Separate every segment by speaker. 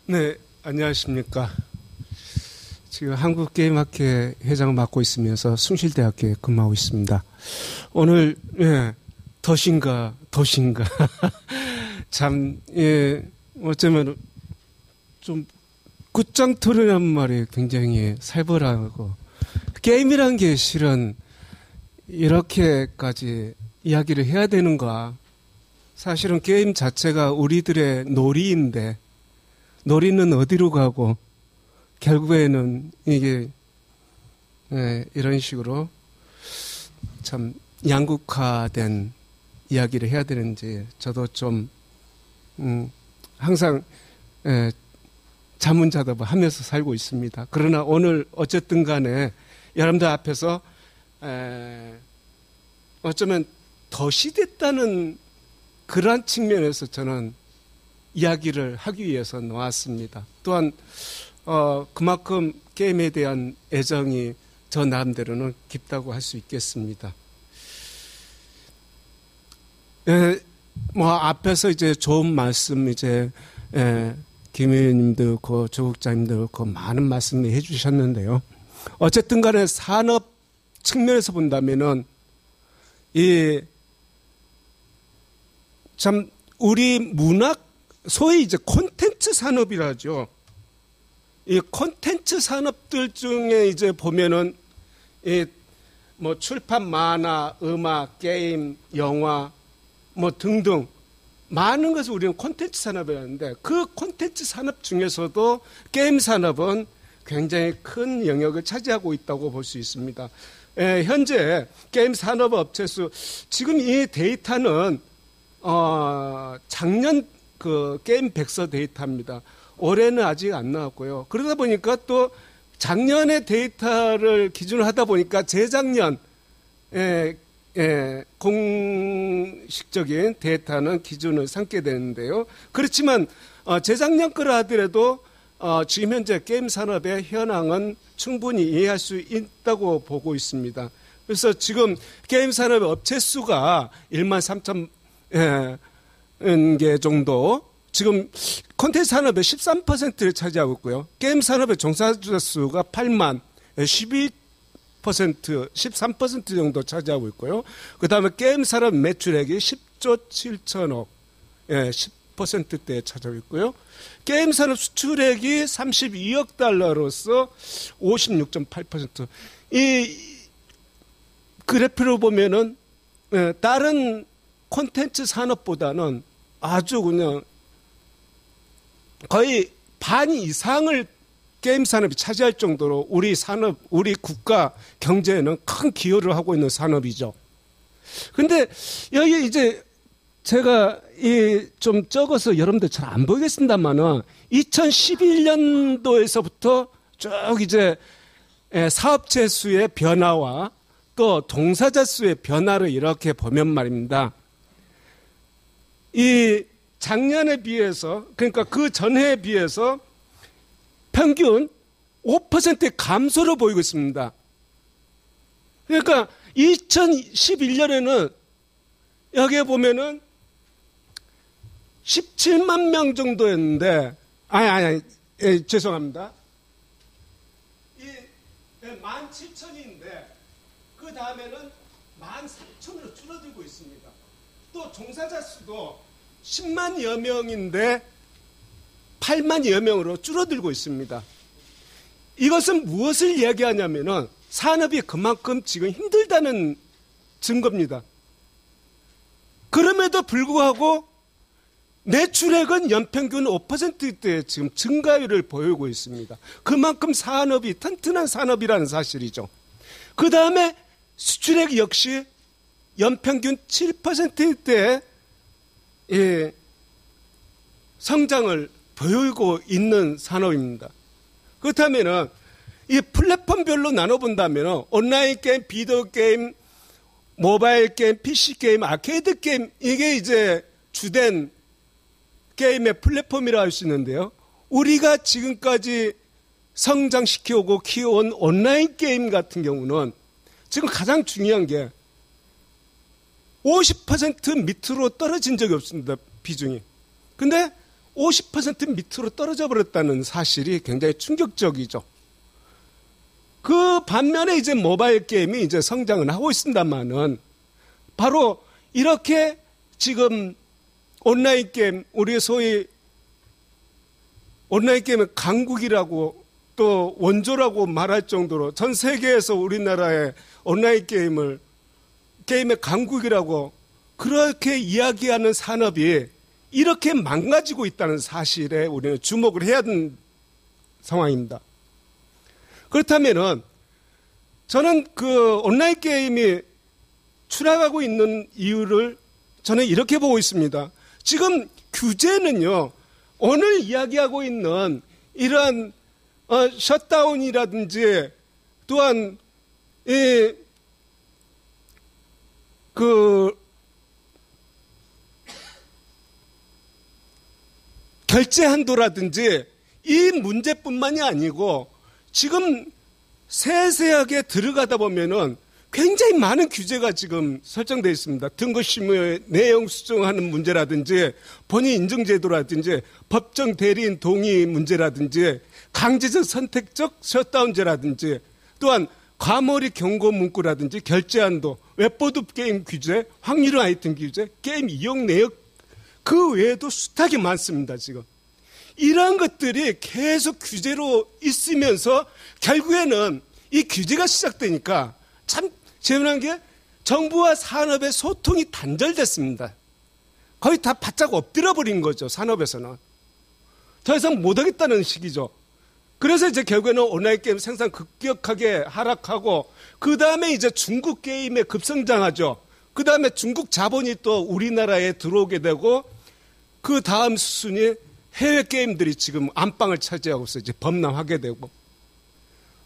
Speaker 1: 네, 안녕하십니까. 지금 한국게임학회 회장을 맡고 있으면서 숭실대학교에 근무하고 있습니다. 오늘, 더신가. 참, 어쩌면 좀 굿장토리란 말이 굉장히 살벌하고, 게임이란 게 실은 이렇게까지 이야기를 해야 되는가. 사실은 게임 자체가 우리들의 놀이인데, 놀이는 어디로 가고, 결국에는 이게, 이런 식으로 참 양극화된 이야기를 해야 되는지, 저도 좀, 항상, 자문자답을 하면서 살고 있습니다. 그러나 오늘 어쨌든 간에 여러분들 앞에서, 어쩌면 덫이 됐다는 그러한 측면에서 저는 이야기를 하기 위해서 나왔습니다. 또한 그만큼 게임에 대한 애정이 저 나름대로는 깊다고 할 수 있겠습니다. 뭐 앞에서 이제 좋은 말씀 이제 김 의원님도 그렇고 조국장님도 그렇고 많은 말씀을 해주셨는데요. 어쨌든 간에 산업 측면에서 본다면은 참 우리 문학 소위 이제 콘텐츠 산업이라죠. 이 콘텐츠 산업들 중에 이제 보면은 뭐 출판, 만화, 음악, 게임, 영화 뭐 등등 많은 것을 우리는 콘텐츠 산업이라는데 그 콘텐츠 산업 중에서도 게임 산업은 굉장히 큰 영역을 차지하고 있다고 볼 수 있습니다. 현재 게임 산업 업체 수 지금 이 데이터는 작년 그 게임 백서 데이터입니다. 올해는 아직 안 나왔고요. 그러다 보니까 또 작년의 데이터를 기준으로 하다 보니까 재작년 공식적인 데이터는 기준을 삼게 되는데요. 그렇지만 재작년 거라 하더라도 지금 현재 게임 산업의 현황은 충분히 이해할 수 있다고 보고 있습니다. 그래서 지금 게임 산업의 업체 수가 1만 3천 개 정도, 지금 콘텐츠 산업의 13%를 차지하고 있고요. 게임 산업의 종사자 수가 8만 12%, 13% 정도 차지하고 있고요. 그 다음에 게임 산업 매출액이 10조 7천억, 10%대에 차지하고 있고요. 게임 산업 수출액이 32억 달러로서 56.8%. 이 그래프로 보면은 다른 콘텐츠 산업보다는 아주 그냥 거의 반 이상을 게임 산업이 차지할 정도로 우리 산업, 우리 국가 경제에는 큰 기여를 하고 있는 산업이죠. 근데 여기 이제 제가 좀 적어서 여러분들 잘 안 보이겠습니다만은 2011년도에서부터 쭉 이제 사업체 수의 변화와 또 동사자 수의 변화를 이렇게 보면 말입니다. 이 작년에 비해서, 그러니까 그 전해에 비해서 평균 5%의 감소를 보이고 있습니다. 그러니까 2011년에는 여기에 보면은 17만 명 정도였는데, 죄송합니다. 17,000인데, 그 다음에는 13,000으로 줄어들고 있습니다. 또 종사자 수도 10만여 명인데 8만여 명으로 줄어들고 있습니다. 이것은 무엇을 이야기하냐면은 산업이 그만큼 지금 힘들다는 증거입니다. 그럼에도 불구하고 매출액은 연평균 5%대 지금 증가율을 보이고 있습니다. 그만큼 산업이 튼튼한 산업이라는 사실이죠. 그 다음에 수출액 역시 연평균 7%대의 성장을 보이고 있는 산업입니다. 그렇다면은 이 플랫폼별로 나눠본다면 온라인 게임, 비디오 게임, 모바일 게임, PC 게임, 아케이드 게임, 이게 이제 주된 게임의 플랫폼이라 할 수 있는데요. 우리가 지금까지 성장시켜오고 키워온 온라인 게임 같은 경우는 지금 가장 중요한 게 50% 밑으로 떨어진 적이 없습니다. 비중이. 근데 50% 밑으로 떨어져 버렸다는 사실이 굉장히 충격적이죠. 그 반면에 이제 모바일 게임이 이제 성장을 하고 있습니다만은 바로 이렇게 지금 온라인 게임, 우리 소위 온라인 게임의 강국이라고 또 원조라고 말할 정도로 전 세계에서 우리나라의 온라인 게임의 강국이라고 그렇게 이야기하는 산업이 이렇게 망가지고 있다는 사실에 우리는 주목을 해야 하는 상황입니다. 그렇다면은 저는 그 온라인 게임이 추락하고 있는 이유를 저는 이렇게 보고 있습니다. 지금 규제는요, 오늘 이야기하고 있는 이러한 셧다운이라든지 또한 결제 한도라든지 이 문제뿐만이 아니고 지금 세세하게 들어가다 보면은 굉장히 많은 규제가 지금 설정되어 있습니다. 등급심의 내용 수정하는 문제라든지 본인 인증제도라든지 법정 대리인 동의 문제라든지 강제적 선택적 셧다운제라든지 또한 과몰입 경고 문구라든지 결제 한도, 웹보드 게임 규제, 확률화 아이템 규제, 게임 이용 내역 그 외에도 숱하게 많습니다. 지금 이러한 것들이 계속 규제로 있으면서 결국에는 이 규제가 시작되니까 참 재미난 게 정부와 산업의 소통이 단절됐습니다. 거의 다 바짝 엎드려 버린 거죠. 산업에서는 더 이상 못하겠다는 식이죠. 그래서 이제 결국에는 온라인 게임 생산 급격하게 하락하고 그 다음에 이제 중국 게임에 급성장하죠. 그 다음에 중국 자본이 또 우리나라에 들어오게 되고 그 다음 수순이 해외 게임들이 지금 안방을 차지하고서 이제 범람하게 되고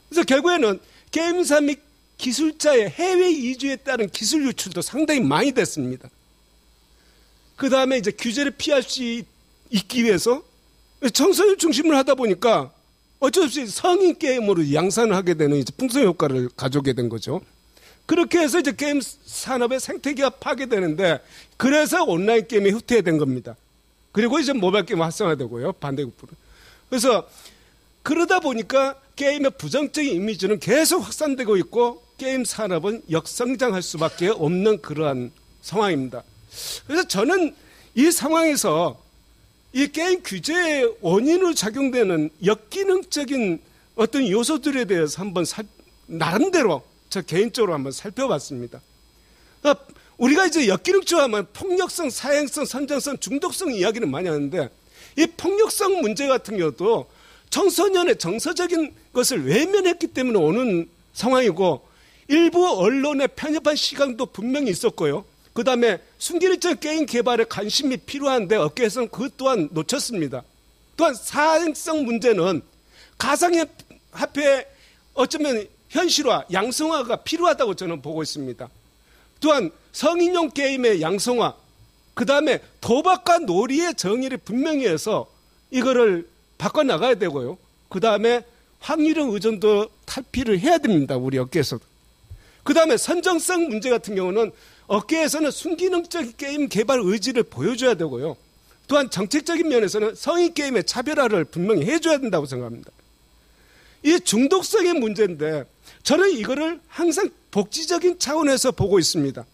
Speaker 1: 그래서 결국에는 게임사 및 기술자의 해외 이주에 따른 기술 유출도 상당히 많이 됐습니다. 그 다음에 이제 규제를 피할 수 있기 위해서 청소년 중심으로 하다 보니까 어쩔 수 없이 성인 게임으로 양산을 하게 되는 이제 풍성 효과를 가져오게 된 거죠. 그렇게 해서 이제 게임 산업의 생태계가 파괴되는데 그래서 온라인 게임이 후퇴된 겁니다. 그리고 이제 모바일 게임 활성화되고요. 반대급부로. 그래서 그러다 보니까 게임의 부정적인 이미지는 계속 확산되고 있고 게임 산업은 역성장할 수밖에 없는 그러한 상황입니다. 그래서 저는 이 상황에서 이 게임 규제의 원인으로 작용되는 역기능적인 어떤 요소들에 대해서 한번 나름대로 저 개인적으로 한번 살펴봤습니다. 그러니까 우리가 이제 역기능적 하면 폭력성, 사행성, 선정성, 중독성 이야기는 많이 하는데 이 폭력성 문제 같은 경우도 청소년의 정서적인 것을 외면했기 때문에 오는 상황이고 일부 언론의 편협한 시각도 분명히 있었고요. 그 다음에 순기능적 게임 개발에 관심이 필요한데 업계에서는 그것 또한 놓쳤습니다. 또한 사행성 문제는 가상화폐 어쩌면 현실화, 양성화가 필요하다고 저는 보고 있습니다. 또한 성인용 게임의 양성화, 그 다음에 도박과 놀이의 정의를 분명히 해서 이거를 바꿔나가야 되고요. 그 다음에 확률형 의존도 탈피를 해야 됩니다. 우리 업계에서도. 그 다음에 선정성 문제 같은 경우는 업계에서는 순기능적 게임 개발 의지를 보여줘야 되고요. 또한 정책적인 면에서는 성인 게임의 차별화를 분명히 해줘야 된다고 생각합니다. 이 중독성의 문제인데 저는 이거를 항상 복지적인 차원에서 보고 있습니다.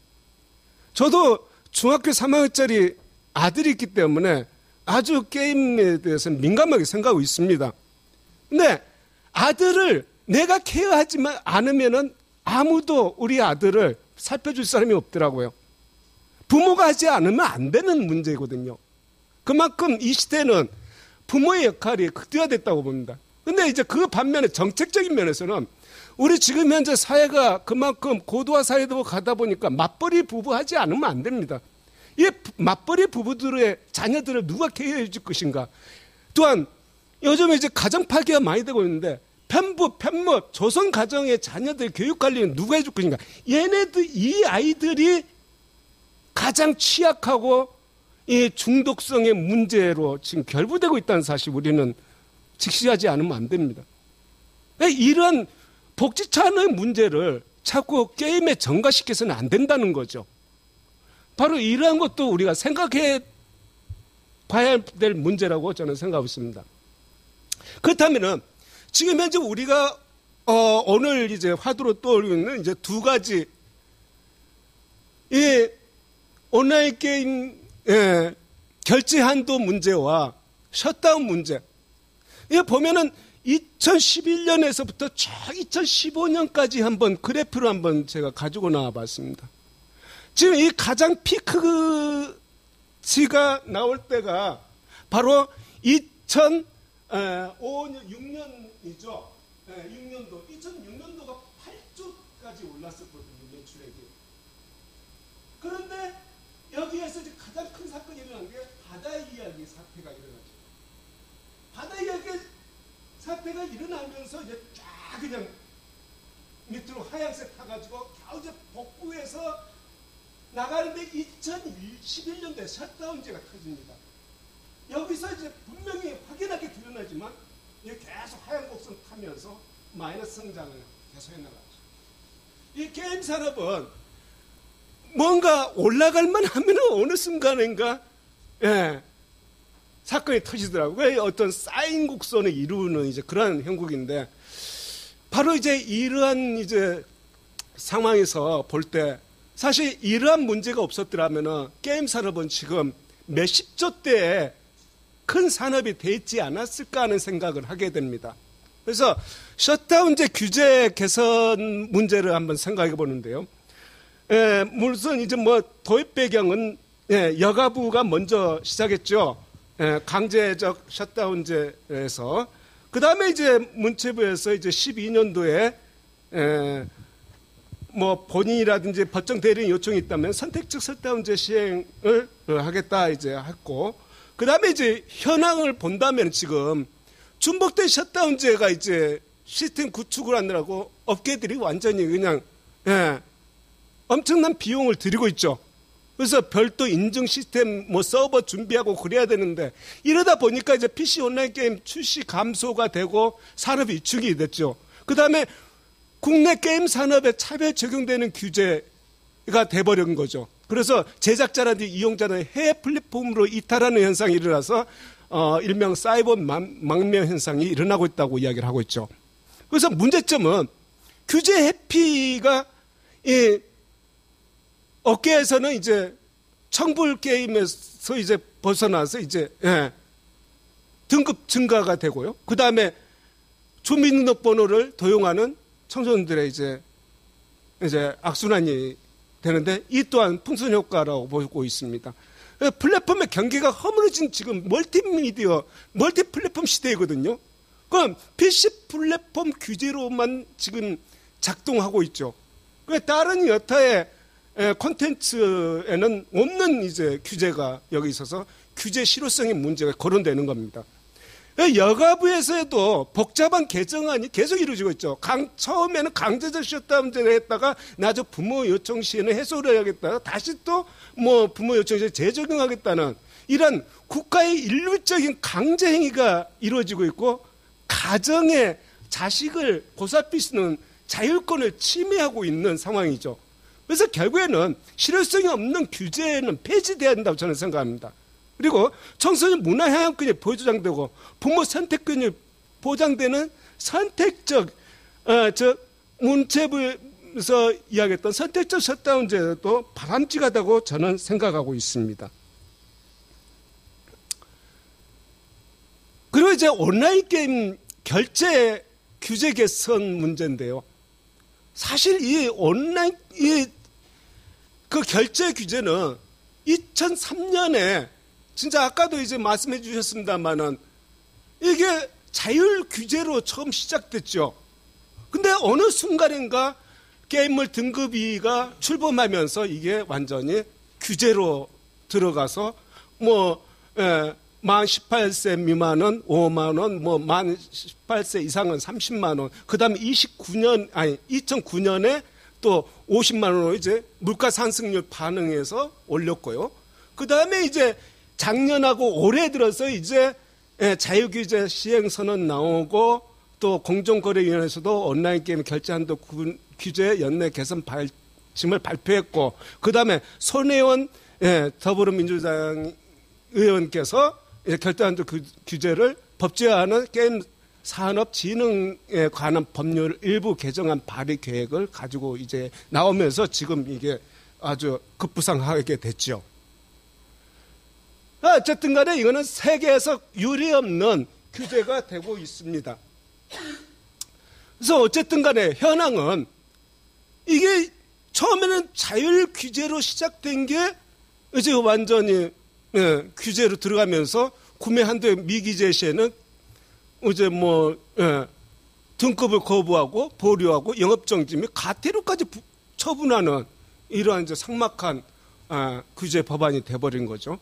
Speaker 1: 저도 중학교 3학년짜리 아들이 있기 때문에 아주 게임에 대해서 민감하게 생각하고 있습니다. 근데 아들을 내가 케어하지 않으면은 아무도 우리 아들을 살펴줄 사람이 없더라고요. 부모가 하지 않으면 안 되는 문제거든요. 그만큼 이 시대는 부모의 역할이 극대화됐다고 봅니다. 근데 이제 그 반면에 정책적인 면에서는 우리 지금 현재 사회가 그만큼 고도화 사회로 가다 보니까 맞벌이 부부 하지 않으면 안 됩니다. 이 맞벌이 부부들의 자녀들을 누가 케어해 줄 것인가. 또한 요즘에 이제 가정 파괴가 많이 되고 있는데 편부, 편모, 조선 가정의 자녀들 교육 관리는 누가 해줄 것인가. 이 아이들이 가장 취약하고 이 중독성의 문제로 지금 결부되고 있다는 사실 우리는 직시하지 않으면 안 됩니다. 이런 복지 차원의 문제를 자꾸 게임에 전가시켜서는 안 된다는 거죠. 바로 이러한 것도 우리가 생각해 봐야 될 문제라고 저는 생각하고 있습니다. 그렇다면은 지금 현재 우리가 오늘 이제 화두로 떠올리고 있는 이제 두 가지 이 온라인 게임 결제 한도 문제와 셧다운 문제. 이거 보면은 2011년에서부터 저 2015년까지 한번 그래프를 한번 제가 가지고 나와 봤습니다. 지금 이 가장 피크치가 나올 때가 바로 2005년, 6년이죠. 6년도. 2006년도가 8조까지 올랐었거든요, 매출액이. 그런데 여기에서 이제 가장 큰 사건이 일어난 게 바다 이야기 사태가 일어나죠. 바다 이야기 사태가 일어나면서 이제 쫙 그냥 밑으로 하얀색 타가지고 겨우 이제 복구해서 나가는데 2011년도에 셧다운제가 터집니다. 여기서 이제 분명히 확연하게 드러나지만 이게 계속 하얀 곡선 타면서 마이너스 성장을 계속 해나가죠. 이 게임 산업은 뭔가 올라갈만 하면 어느 순간인가 사건이 터지더라고요. 어떤 쌓인 곡선을 이루는 이제 그러한 형국인데 바로 이제 이러한 이제 상황에서 볼 때 사실 이러한 문제가 없었더라면은 게임 산업은 지금 몇십조 대의 큰 산업이 돼 있지 않았을까 하는 생각을 하게 됩니다. 그래서 셧다운제 규제 개선 문제를 한번 생각해 보는데요. 물론 이제 뭐 도입 배경은 여가부가 먼저 시작했죠. 강제적 셧다운제에서 그 다음에 이제 문체부에서 이제 12년도에 뭐 본인이라든지 법정 대리인 요청이 있다면 선택적 셧다운제 시행을 하겠다 이제 했고 그 다음에 이제 현황을 본다면 지금 중복된 셧다운제가 이제 시스템 구축을 하느라고 업계들이 완전히 그냥 엄청난 비용을 들이고 있죠. 그래서 별도 인증 시스템 뭐 서버 준비하고 그래야 되는데 이러다 보니까 이제 PC 온라인 게임 출시 감소가 되고 산업이 위축이 됐죠. 그 다음에 국내 게임 산업에 차별 적용되는 규제가 돼버린 거죠. 그래서 제작자라든지 이용자는 해외 플랫폼으로 이탈하는 현상이 일어나서 일명 사이버 망명 현상이 일어나고 있다고 이야기를 하고 있죠. 그래서 문제점은 규제 회피가 이 업계에서는 이제 청불 게임에서 이제 벗어나서 이제 등급 증가가 되고요. 그 다음에 주민등록번호를 도용하는 청소년들의 이제 악순환이 되는데 이 또한 풍선 효과라고 보고 있습니다. 플랫폼의 경계가 허물어진 지금 멀티미디어, 멀티 플랫폼 시대이거든요. 그럼 PC 플랫폼 규제로만 지금 작동하고 있죠. 다른 여타의 콘텐츠에는 없는 이제 규제가 여기 있어서 규제 실효성의 문제가 거론되는 겁니다. 여가부에서도 복잡한 개정안이 계속 이루어지고 있죠. 처음에는 강제적 셧다운제를 했다가 나중 부모 요청 시에는 해소를 해야겠다. 다시 또 뭐 부모 요청 시에 재적용하겠다는 이런 국가의 일률적인 강제 행위가 이루어지고 있고 가정의 자식을 보살피시는 자율권을 침해하고 있는 상황이죠. 그래서 결국에는 실효성이 없는 규제는 폐지돼야 한다고 저는 생각합니다. 그리고 청소년 문화향연권이 보장되고 부모 선택권이 보장되는 선택적 문체부에서 이야기했던 선택적 셧다운제도 바람직하다고 저는 생각하고 있습니다. 그리고 이제 온라인 게임 결제 규제 개선 문제인데요. 사실 이 온라인 그 결제 규제는 2003년에 진짜 아까도 이제 말씀해 주셨습니다만은 이게 자율 규제로 처음 시작됐죠. 근데 어느 순간인가 게임물 등급위가 출범하면서 이게 완전히 규제로 들어가서 만 18세 미만은 5만 원, 만 18세 이상은 30만 원. 그다음에 2009년에 또 50만 원으로 이제 물가 상승률 반응해서 올렸고요. 그다음에 이제 작년하고 올해 들어서 이제 자유규제 시행선언 나오고 또 공정거래위원회에서도 온라인 게임 결제 한도 규제 연내 개선 방침을 발표했고 그다음에 손혜원 더불어민주당 의원께서 결정한 규제를 법제화하는 게임 산업진흥에 관한 법률 일부 개정안 발의 계획을 가지고 이제 나오면서 지금 이게 아주 급부상하게 됐죠. 어쨌든 간에 이거는 세계에서 유례없는 규제가 되고 있습니다. 그래서 어쨌든 간에 현황은 이게 처음에는 자율 규제로 시작된 게 이제 완전히 규제로 들어가면서 구매 한도의 미기재 시에는 이제 등급을 거부하고 보류하고 영업정지 및 과태료까지 처분하는 이러한 이제 삭막한 규제 법안이 돼버린 거죠.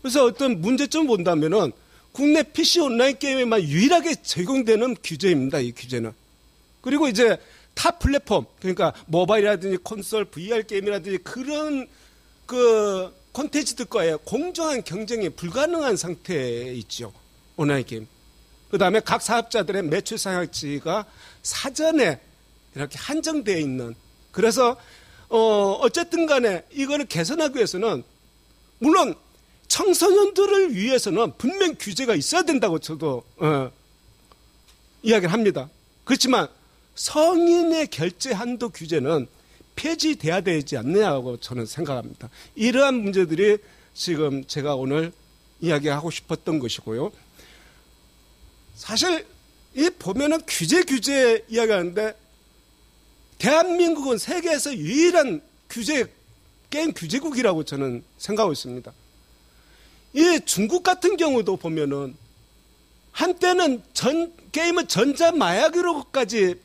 Speaker 1: 그래서 어떤 문제점을 본다면은 국내 PC 온라인 게임에만 유일하게 적용되는 규제입니다. 이 규제는. 그리고 이제 타 플랫폼, 그러니까 모바일이라든지 콘솔, VR 게임이라든지 그런 그 콘텐츠들과의 공정한 경쟁이 불가능한 상태에 있죠. 온라인 게임. 그 다음에 각 사업자들의 매출 상향치가 사전에 이렇게 한정되어 있는. 그래서 어쨌든 간에 이거를 개선하기 위해서는 물론 청소년들을 위해서는 분명 규제가 있어야 된다고 저도 이야기를 합니다. 그렇지만 성인의 결제 한도 규제는 폐지돼야 되지 않느냐고 저는 생각합니다. 이러한 문제들이 지금 제가 오늘 이야기하고 싶었던 것이고요. 사실 이 보면은 규제 이야기하는데 대한민국은 세계에서 유일한 게임 규제국이라고 저는 생각하고 있습니다. 이 중국 같은 경우도 보면은 한때는 게임은 전자마약으로까지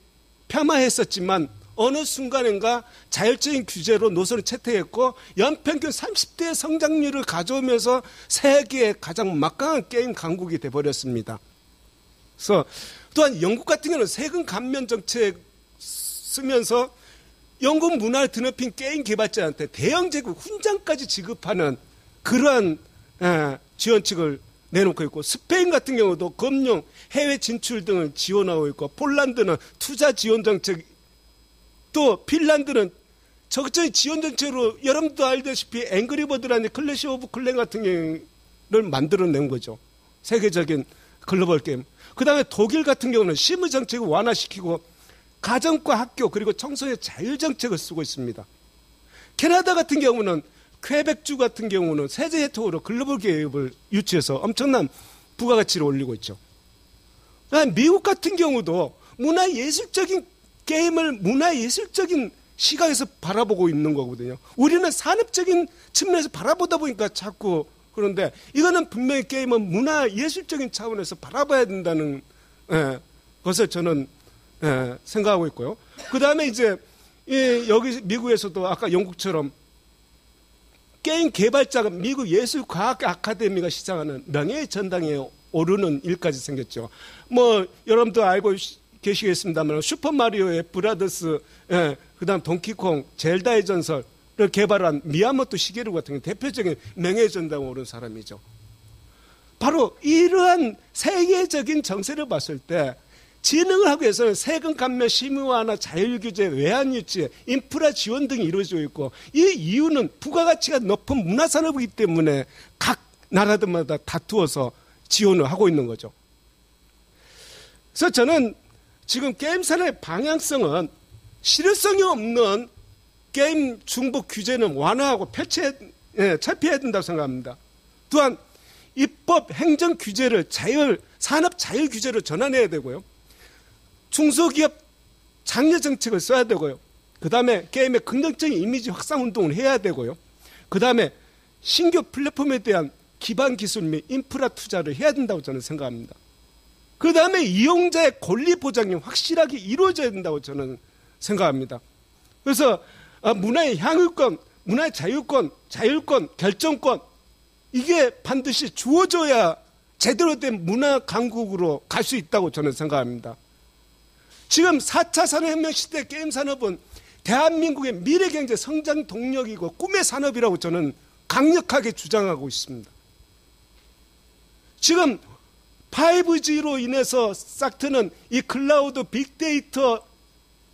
Speaker 1: 폄하했었지만 어느 순간인가 자율적인 규제로 노선을 채택했고 연평균 30대의 성장률을 가져오면서 세계의 가장 막강한 게임 강국이 돼버렸습니다. 그래서 또한 영국 같은 경우는 세금 감면 정책 쓰면서 영국 문화를 드높인 게임 개발자한테 대형 제국 훈장까지 지급하는 그러한 지원책을 내놓고 있고 스페인 같은 경우도 금융, 해외 진출 등을 지원하고 있고 폴란드는 투자 지원 정책 또 핀란드는 적극적인 지원 정책으로 여러분도 알다시피 앵그리버드라는 클래시 오브 클랜 같은 경우를 만들어낸 거죠. 세계적인 글로벌 게임. 그 다음에 독일 같은 경우는 심의 정책을 완화시키고 가정과 학교 그리고 청소년 자율 정책을 쓰고 있습니다. 캐나다 같은 경우는 퀘벡주 같은 경우는 세제 혜택으로 글로벌 기업을 유치해서 엄청난 부가가치를 올리고 있죠. 미국 같은 경우도 문화예술적인 게임을 문화예술적인 시각에서 바라보고 있는 거거든요. 우리는 산업적인 측면에서 바라보다 보니까 자꾸 그런데 이거는 분명히 게임은 문화예술적인 차원에서 바라봐야 된다는 것을 저는 생각하고 있고요. 그 다음에 이제 여기 미국에서도 아까 영국처럼 게임 개발자가 미국 예술과학 아카데미가 시작하는 명예의 전당에 오르는 일까지 생겼죠. 여러분도 알고 계시겠습니다만 슈퍼마리오의 브라더스, 그 다음 동키콩, 젤다의 전설을 개발한 미야모토 시게루 같은 대표적인 명예의 전당에 오른 사람이죠. 바로 이러한 세계적인 정세를 봤을 때 진흥을 하기 위해서는 세금 감면 심의 완화, 자율규제, 외환 유치, 인프라 지원 등이 이루어지고 있고 이 이유는 부가가치가 높은 문화산업이기 때문에 각 나라들마다 다투어서 지원을 하고 있는 거죠. 그래서 저는 지금 게임 산업의 방향성은 실효성이 없는 게임 중복 규제는 완화하고 철폐해야 된다고 생각합니다. 또한 입법 행정 규제를 산업 자율 규제로 전환해야 되고요. 중소기업 장려 정책을 써야 되고요. 그 다음에 게임의 긍정적인 이미지 확산 운동을 해야 되고요. 그 다음에 신규 플랫폼에 대한 기반 기술 및 인프라 투자를 해야 된다고 저는 생각합니다. 그 다음에 이용자의 권리 보장이 확실하게 이루어져야 된다고 저는 생각합니다. 그래서 문화의 향유권, 문화의 자율권, 결정권 이게 반드시 주어져야 제대로 된 문화 강국으로 갈 수 있다고 저는 생각합니다. 지금 4차 산업혁명 시대 게임 산업은 대한민국의 미래경제 성장 동력이고 꿈의 산업이라고 저는 강력하게 주장하고 있습니다. 지금 5G로 인해서 싹 트는 이 클라우드, 빅데이터,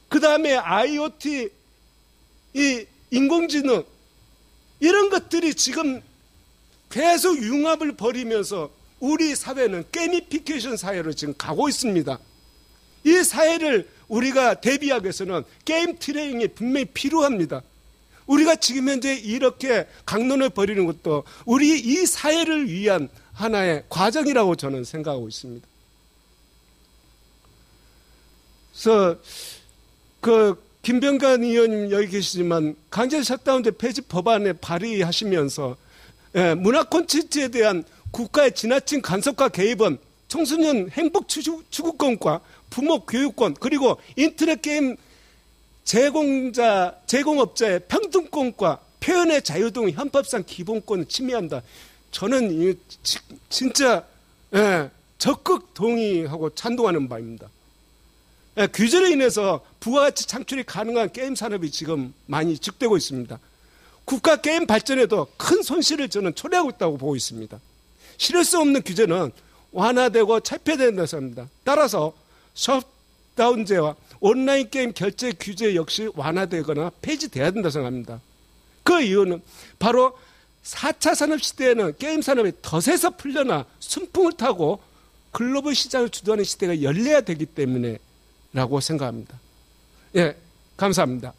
Speaker 1: 그 다음에 IoT, 이 인공지능 이런 것들이 지금 계속 융합을 벌이면서 우리 사회는 게이미피케이션 사회로 지금 가고 있습니다. 이 사회를 우리가 대비하기 위해서는 게임 트레이닝이 분명히 필요합니다. 우리가 지금 현재 이렇게 강론을 벌이는 것도 우리 이 사회를 위한 하나의 과정이라고 저는 생각하고 있습니다. 그래서 김병관 의원님 여기 계시지만 강제 셧다운제 폐지 법안에 발의하시면서 문화 콘텐츠에 대한 국가의 지나친 간섭과 개입은 청소년 행복 추구권과 부모 교육권 그리고 인터넷 게임 제공업자의 평등권과 표현의 자유 등 헌법상 기본권을 침해한다. 저는 진짜 적극 동의하고 찬동하는 바입니다. 규제로 인해서 부가가치 창출이 가능한 게임 산업이 지금 많이 직되고 있습니다. 국가 게임 발전에도 큰 손실을 저는 초래하고 있다고 보고 있습니다. 실효성 없는 규제는 완화되고 철폐된다고 생각합니다. 따라서 셧다운제와 온라인 게임 결제 규제 역시 완화되거나 폐지돼야 된다고 생각합니다. 그 이유는 바로 4차 산업시대에는 게임 산업이 덫에서 풀려나 순풍을 타고 글로벌 시장을 주도하는 시대가 열려야 되기 때문에 라고 생각합니다. 예, 감사합니다.